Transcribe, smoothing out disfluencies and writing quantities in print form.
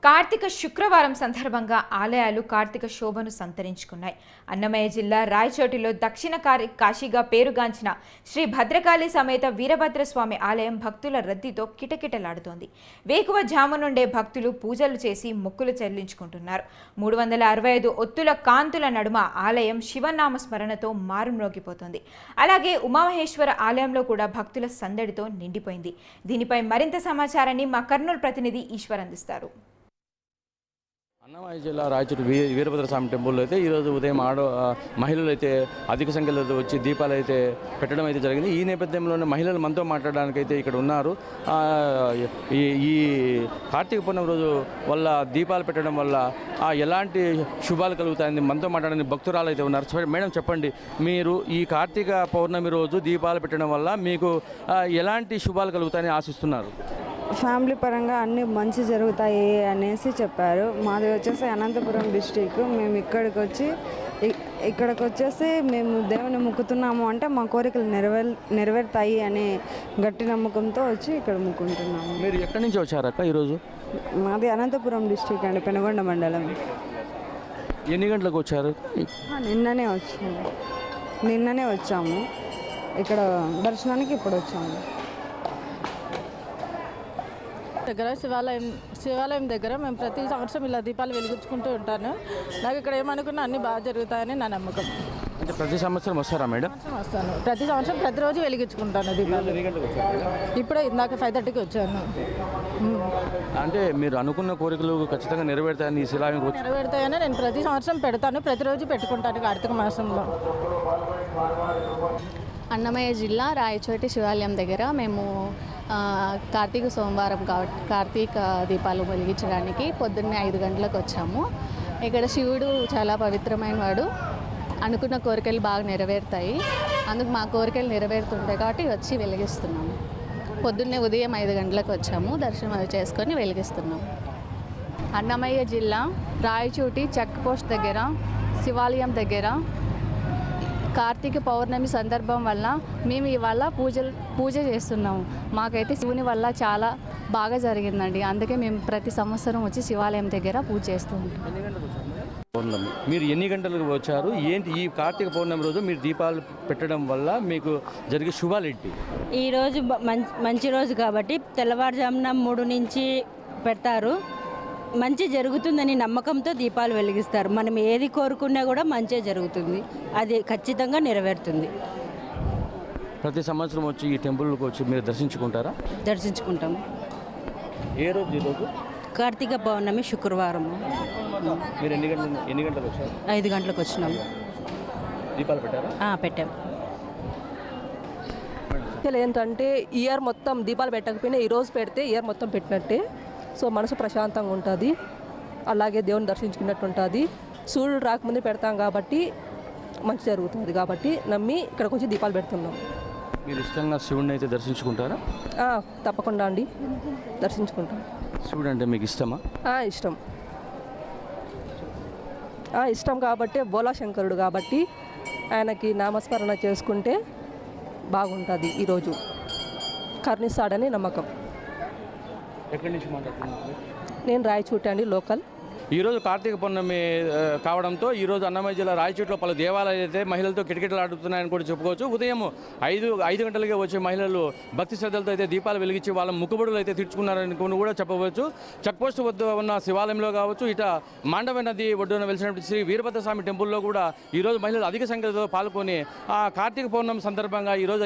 కార్తీక శుక్రవారం సందర్భంగా ఆలయాలు కార్తీక శోభను సంతరించుకున్నాయి. అన్నమయ్య జిల్లా రాయచోటిలో దక్షిణ కాశీగా పేరుగాంచిన శ్రీ భద్రకాళి సమేత వీరభద్రస్వామి ఆలయం భక్తుల రద్దీతో కిటకిటలాడుతోంది. వేకువ జాము నుండే భక్తులు పూజలు చేసి మొక్కులు చెల్లించుకుంటున్నారు. 365 ఒత్తుల కాంతుల నడుమ ఆలయం శివనామ స్మరణతో మారుమ్రోగిపోతుంది. అలాగే ఉమామహేశ్వర ఆలయంలో కూడా భక్తుల సందడితో నిండిపోయింది. దీనిపై మరింత సమాచారాన్ని మా కర్నూలు ప్రతినిధి ఈశ్వర్ అందిస్తారు. అన్నమయ్య జిల్లా రాయచోటి వీరభద్రస్వామి టెంపుల్లో అయితే ఈరోజు ఉదయం మహిళలు అయితే అధిక సంఖ్యలో వచ్చి దీపాలు అయితే పెట్టడం అయితే జరిగింది. ఈ నేపథ్యంలోనే మహిళలు మనతో మాట్లాడడానికి అయితే ఇక్కడ ఉన్నారు. ఈ కార్తీక పూర్ణిమ రోజు వల్ల దీపాలు పెట్టడం వల్ల ఎలాంటి శుభాలు కలుగుతాయని మనతో మాట్లాడడానికి భక్తురాలు అయితే ఉన్నారు. మేడం చెప్పండి, మీరు ఈ కార్తీక పౌర్ణమి రోజు దీపాలు పెట్టడం వల్ల మీకు ఎలాంటి శుభాలు కలుగుతాయని ఆశిస్తున్నారు? ఫ్యామిలీ పరంగా అన్నీ మంచి జరుగుతాయి అనేసి చెప్పారు. మాది వచ్చేసి అనంతపురం డిస్టిక్. మేము ఇక్కడికి వచ్చేసి మేము దేవుని మొక్కుతున్నాము అంటే మా కోరికలు నెరవేరుతాయి అనే గట్టి నమ్మకంతో వచ్చి ఇక్కడ మొక్కుంటున్నాము. మీరు ఎక్కడి నుంచి వచ్చారక్క ఈరోజు? మాది అనంతపురం డిస్టిక్ అండి, పెనుగొండ మండలం. ఎన్ని గంటలకు వచ్చారు? నిన్ననే వచ్చాము. దర్శనానికి ఇప్పుడు వచ్చాము. దగ్గర శివాలయం దగ్గర మేము ప్రతి సంవత్సరం ఇలా దీపాలు వెలిగించుకుంటూ ఉంటాను. నాకు ఇక్కడ ఏమనుకున్నా అన్నీ బాగా జరుగుతాయని నా నమ్మకం. అంటే ప్రతి సంవత్సరం వస్తారా మేడం? వస్తాను, ప్రతి సంవత్సరం ప్రతిరోజు వెలిగించుకుంటాను దీపాలు. ఇప్పుడే ఇందాక 5:30కి వచ్చాను. అంటే మీరు అనుకున్న కోరికలు ఖచ్చితంగా నెరవేరుతాయని నెరవేరుతాయని నేను ప్రతి సంవత్సరం పెడతాను, ప్రతిరోజు పెట్టుకుంటాను కార్తీక మాసంలో. అన్నమయ్య జిల్లా రాయచోటి శివాలయం దగ్గర మేము కార్తీక సోమవారం కాబట్టి కార్తీక దీపాలు వెలిగించడానికి పొద్దున్నే 5 గంటలకు వచ్చాము. ఇక్కడ శివుడు చాలా పవిత్రమైన వాడు, అనుకున్న కోరికలు బాగా నెరవేరుతాయి. అందుకు మా కోరికలు నెరవేరుతుంటాయి కాబట్టి వచ్చి వెలిగిస్తున్నాము. పొద్దున్నే ఉదయం 5 గంటలకు వచ్చాము, దర్శనం చేసుకొని వెలిగిస్తున్నాము. అన్నమయ్య జిల్లా రాయచోటి చెక్ పోస్ట్ దగ్గర శివాలయం దగ్గర కార్తీక పౌర్ణమి సందర్భం వల్ల మేము ఇవాళ పూజ చేస్తున్నాము. మాకైతే శివుని వల్ల చాలా బాగా జరిగిందండి. అందుకే మేము ప్రతి సంవత్సరం వచ్చి శివాలయం దగ్గర పూజ చేస్తూ ఉంటాం. పౌర్ణమి మీరు ఎన్ని గంటలకు వచ్చారు? ఏంటి ఈ కార్తీక పౌర్ణమి రోజు మీరు దీపాలు పెట్టడం వల్ల మీకు జరిగే శుభాలు ఏంటి? ఈరోజు మంచి రోజు కాబట్టి తెల్లవారుజామున 3 నుంచి పెడతారు. మంచి జరుగుతుందని నమ్మకంతో దీపాలు వెలిగిస్తారు. మనం ఏది కోరుకున్నా కూడా మంచి జరుగుతుంది, అది ఖచ్చితంగా నెరవేరుతుంది. ప్రతి సంవత్సరం వచ్చి ఈ టెంపుల్కి వచ్చి మీరు దర్శించుకుంటారా? దర్శించుకుంటాము. ఏ రోజు? ఈరోజు కార్తీక పౌర్ణమి శుక్రవారము. మీరు ఎన్ని గంటలకు వచ్చారు? 5 గంటలకు వచ్చినాము. దీపాలు పెట్టారా? పెట్టాము. ఏంటంటే ఇయర్ మొత్తం దీపాలు పెట్టకపోయినా ఈరోజు పెడితే ఇయర్ మొత్తం పెట్టినట్టే. సో మనసు ప్రశాంతంగా ఉంటుంది, అలాగే దేవుని దర్శించుకున్నట్టు ఉంటుంది. సూర్యుడు రాకముందే పెడతాం కాబట్టి మంచి జరుగుతుంది కాబట్టి నమ్మి ఇక్కడికి వచ్చి దీపాలు పెడుతున్నాం. మీరు ఇష్టంగా శివుడిని అయితే దర్శించుకుంటారా? తప్పకుండా అండి, దర్శించుకుంటాం. శివుడు అంటే మీకు ఇష్టమా? ఇష్టం కాబట్టి బోలాశంకరుడు కాబట్టి ఆయనకి నామస్మరణ చేసుకుంటే బాగుంటుంది. ఈరోజు కరుణిస్తాడని నమ్మకం. ఎక్కడి నుంచి మాట్లాడుతున్నారు? నేను రాయచోటి అండి, లోకల్. ఈరోజు కార్తీక పౌర్ణమి కావడంతో ఈరోజు అన్నమయ్య జిల్లా రాయచోటిలో పలు దేవాలయాలు అయితే మహిళలతో కిటకిటలాడుతున్నాయని కూడా చెప్పుకోవచ్చు. ఉదయం 5 గంటలకే వచ్చే మహిళలు భక్తి శ్రద్ధలతో అయితే దీపాలు వెలిగించి వాళ్ళ ముక్కుబడులు అయితే తీర్చుకున్నారని కూడా చెప్పవచ్చు. చెక్పోస్ట్ వద్ద ఉన్న శివాలయంలో కావచ్చు, ఇట మాండవ నది ఒడ్డున వెలిసినటువంటి శ్రీ వీరభద్రస్వామి టెంపుల్లో కూడా ఈరోజు మహిళలు అధిక సంఖ్యలో పాల్గొని కార్తీక పౌర్ణమి సందర్భంగా ఈరోజు అయితే